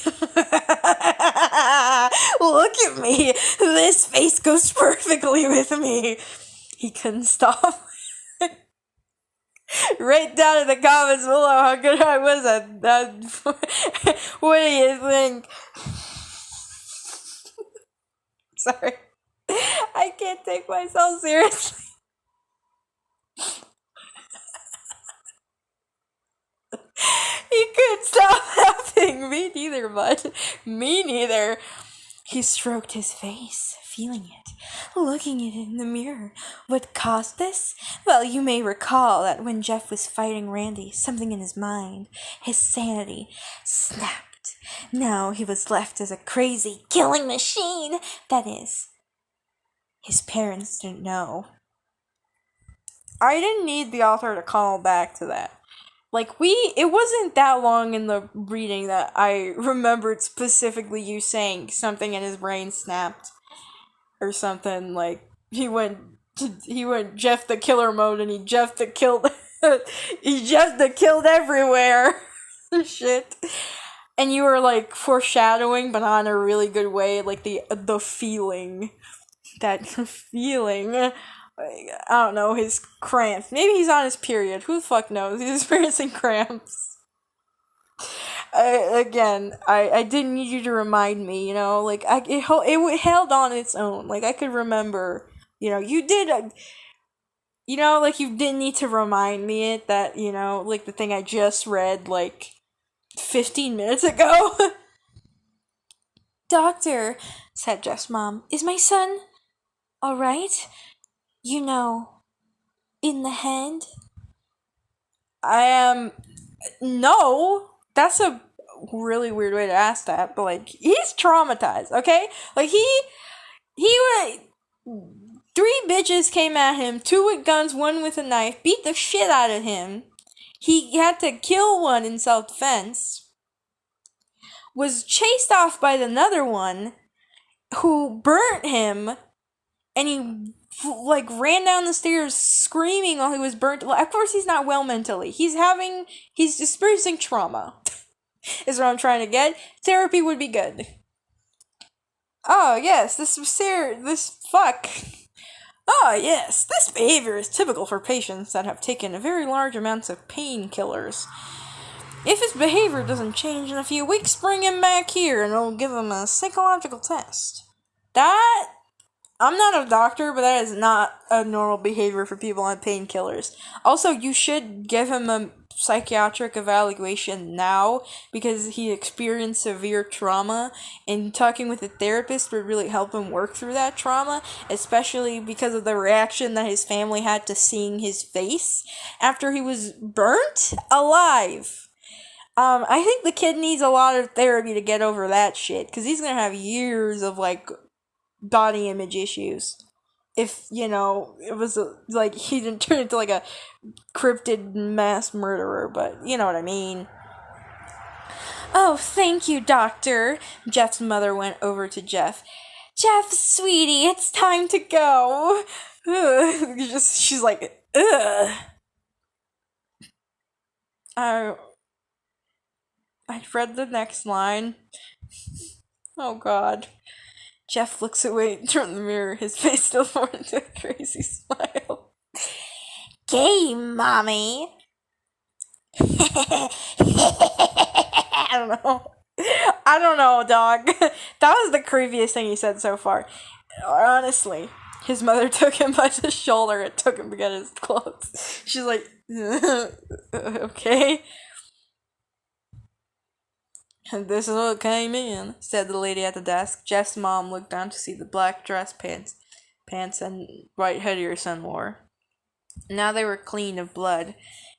[SPEAKER 1] Look at me. This face goes perfectly with me. He couldn't stop. Write down in the comments below how good I was at that. What do you think? Sorry. I can't take myself seriously. He couldn't stop laughing. Me neither, bud. Me neither. He stroked his face, feeling it, looking at it in the mirror. What caused this? Well, you may recall that when Jeff was fighting Randy, something in his mind, his sanity, snapped. Now he was left as a crazy killing machine. That is, his parents didn't know. I didn't need the author to call back to that. Like, it wasn't that long in the reading that I remembered specifically you saying something in his brain snapped. Or something, like, he went Jeff the Killer mode and he Jeff the killed everywhere. Shit. And you were like foreshadowing, but not in a really good way, like the feeling. That feeling. Like, I don't know, his cramps. Maybe he's on his period. Who the fuck knows? He's experiencing cramps. I didn't need you to remind me, like, it held on its own. Like, I could remember, you did, like, you didn't need to remind me that, like, the thing I just read, like, 15 minutes ago. Doctor, said Jeff's mom, is my son alright? In the head? I am. No, that's a really weird way to ask that, but like, he's traumatized, okay? Like, he went. 3 bitches came at him, 2 with guns, 1 with a knife, beat the shit out of him. He had to kill one in self-defense. Was chased off by another one who burnt him, and he like ran down the stairs screaming while he was burnt. Of course, he's not well mentally. He's experiencing trauma. Is what I'm trying to get. Therapy would be good. Oh yes, this fuck. Oh yes, this behavior is typical for patients that have taken very large amounts of painkillers. If his behavior doesn't change in a few weeks, bring him back here and we'll give him a psychological test. I'm not a doctor, but that is not a normal behavior for people on painkillers. Also, you should give him a psychiatric evaluation now because he experienced severe trauma, and talking with a therapist would really help him work through that trauma, especially because of the reaction that his family had to seeing his face after he was burnt alive. I think the kid needs a lot of therapy to get over that shit, because he's gonna have years of, like, body image issues. If, it was, like, he didn't turn into, like, a cryptid mass murderer, but you know what I mean. Oh, thank you, doctor. Jeff's mother went over to Jeff. Jeff, sweetie, it's time to go. She's like, ugh. I've read the next line. Oh god. Jeff looks away from the mirror, his face still formed into a crazy smile. Gay, mommy. I don't know, dog. That was the creepiest thing he said so far. Honestly. His mother took him by the shoulder and took him to get his clothes. She's like, okay. And this is what came in, said the lady at the desk. Jeff's mom looked down to see the black dress pants and white hoodie her son wore. Now they were clean of blood.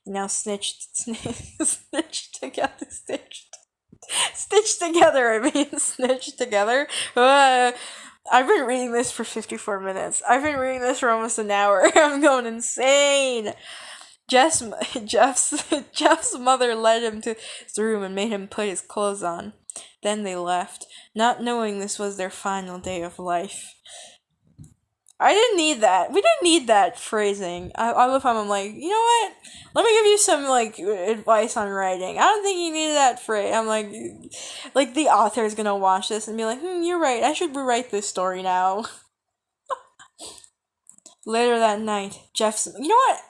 [SPEAKER 1] Now stitched together. I've been reading this for 54 minutes. I've been reading this for almost an hour. I'm going insane. Jeff's mother led him to his room and made him put his clothes on. Then they left, not knowing this was their final day of life. I didn't need that. We didn't need that phrasing. I love how I'm like, you know what? Let me give you some, like, advice on writing. I don't think you needed that phrase. I'm like the author's gonna watch this and be like, you're right. I should rewrite this story now. Later that night, you know what?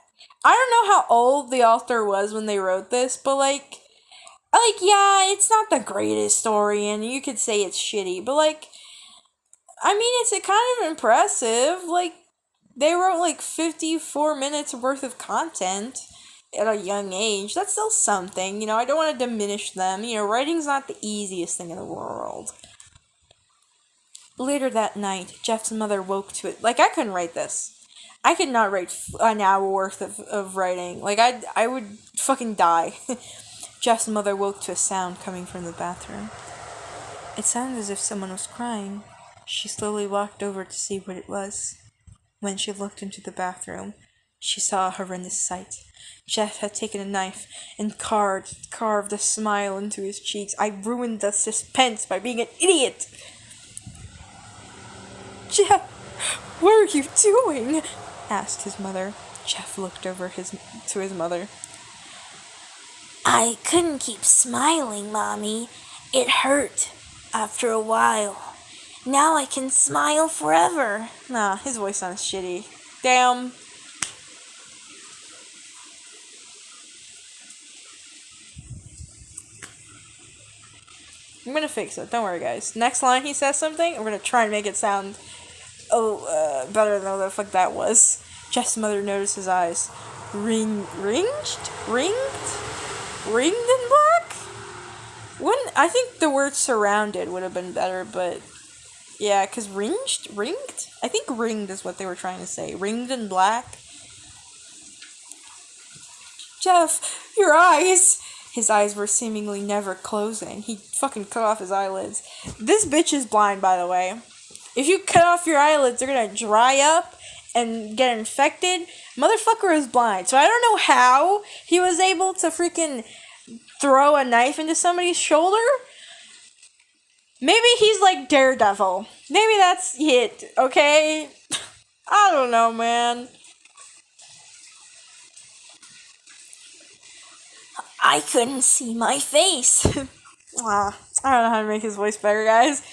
[SPEAKER 1] I don't know how old the author was when they wrote this, but yeah, it's not the greatest story, and you could say it's shitty, but I mean, it's a kind of impressive. They wrote 54 minutes worth of content at a young age. That's still something, I don't want to diminish them. Writing's not the easiest thing in the world. Later that night, Jeff's mother woke to it. I couldn't write this. I could not write an hour worth of writing. I would fucking die. Jeff's mother woke to a sound coming from the bathroom. It sounded as if someone was crying. She slowly walked over to see what it was. When she looked into the bathroom, she saw a horrendous sight. Jeff had taken a knife and carved a smile into his cheeks. I ruined the suspense by being an idiot. Jeff, what are you doing? Asked his mother. Jeff looked over to his mother.
[SPEAKER 2] I couldn't keep smiling, Mommy. It hurt after a while. Now I can smile forever.
[SPEAKER 1] Nah, his voice sounds shitty. Damn. I'm gonna fix it. Don't worry, guys. Next line he says something, we're gonna try and make it sound better than what the fuck that was. Jeff's mother noticed his eyes. Ringed in black? I think the word surrounded would have been better, but yeah, because ringed? I think ringed is what they were trying to say. Ringed in black? Jeff, your eyes! His eyes were seemingly never closing. He fucking cut off his eyelids. This bitch is blind, by the way. If you cut off your eyelids, they're gonna dry up and get infected. Motherfucker is blind. So I don't know how he was able to freaking throw a knife into somebody's shoulder. Maybe he's like Daredevil. Maybe that's it, okay? I don't know, man.
[SPEAKER 2] I couldn't see my face.
[SPEAKER 1] I don't know how to make his voice better, guys.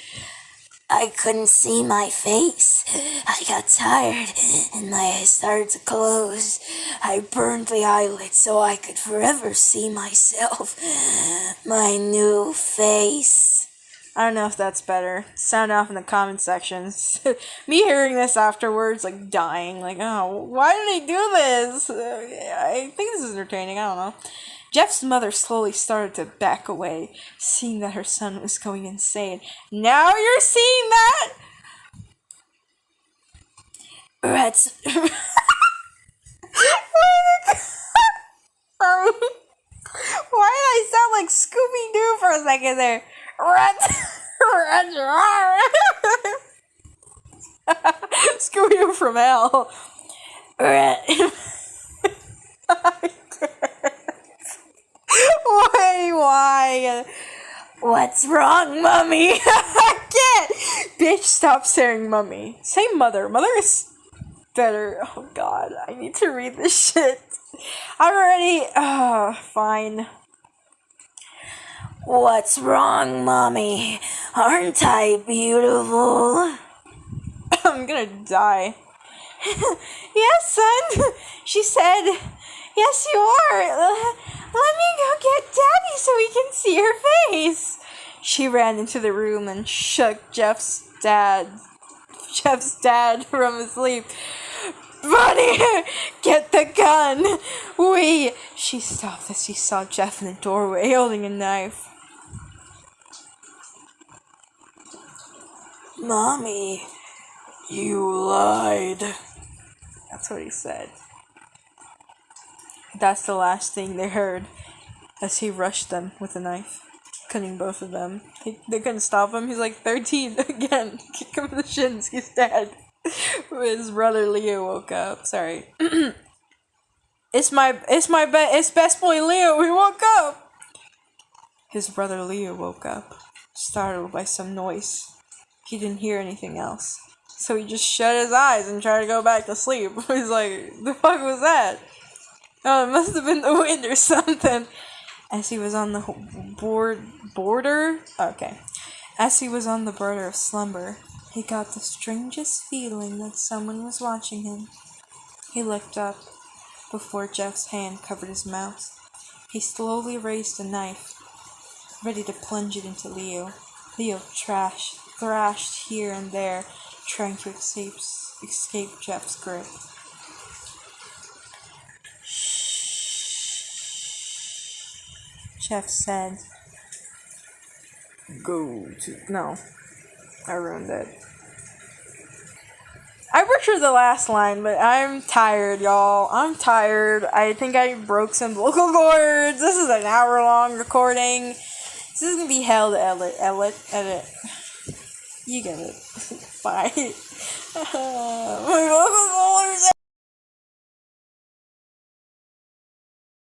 [SPEAKER 2] I couldn't see my face. I got tired and my eyes started to close. I burned the eyelid so I could forever see myself. My new face.
[SPEAKER 1] I don't know if that's better. Sound off in the comment sections. Me hearing this afterwards, like dying, like, oh, why did he do this? I think this is entertaining, I don't know. Jeff's mother slowly started to back away, seeing that her son was going insane. Now you're seeing that?
[SPEAKER 2] Rats.
[SPEAKER 1] Why did I sound like Scooby-Doo for a second there? Scooby-Doo from hell. Why?
[SPEAKER 2] What's wrong, Mommy?
[SPEAKER 1] I can't! Bitch, stop saying mummy. Say mother. Mother is better. Oh god, I need to read this shit. I'm already... fine.
[SPEAKER 2] What's wrong, Mommy? Aren't I beautiful?
[SPEAKER 1] I'm gonna die. Yes, son. She said, yes, you are. Let me go get Daddy so we can see your face. She ran into the room and shook Jeff's dad from his sleep. Buddy, get the gun. She stopped as she saw Jeff in the doorway holding a knife.
[SPEAKER 2] Mommy, you lied.
[SPEAKER 1] That's what he said. That's the last thing they heard as he rushed them with a knife, cutting both of them. They couldn't stop him. He's like 13 again. Kick him in the shins. He's dead. His brother Leo woke up. Sorry. It's best boy Leo. He woke up. His brother Leo woke up, startled by some noise. He didn't hear anything else, so he just shut his eyes and tried to go back to sleep. He's like, the fuck was that? Oh, it must have been the wind or something. As he was on the border of slumber, he got the strangest feeling that someone was watching him. He looked up before Jeff's hand covered his mouth. He slowly raised the knife, ready to plunge it into Leo. Leo thrashed here and there, trying to escape Jeff's grip. Jeff said, No, I ruined it. I butchered the last line, but I'm tired, y'all. I'm tired. I think I broke some vocal cords. This is an hour-long recording. This is gonna be hell to edit. You get it. Bye. My vocals all are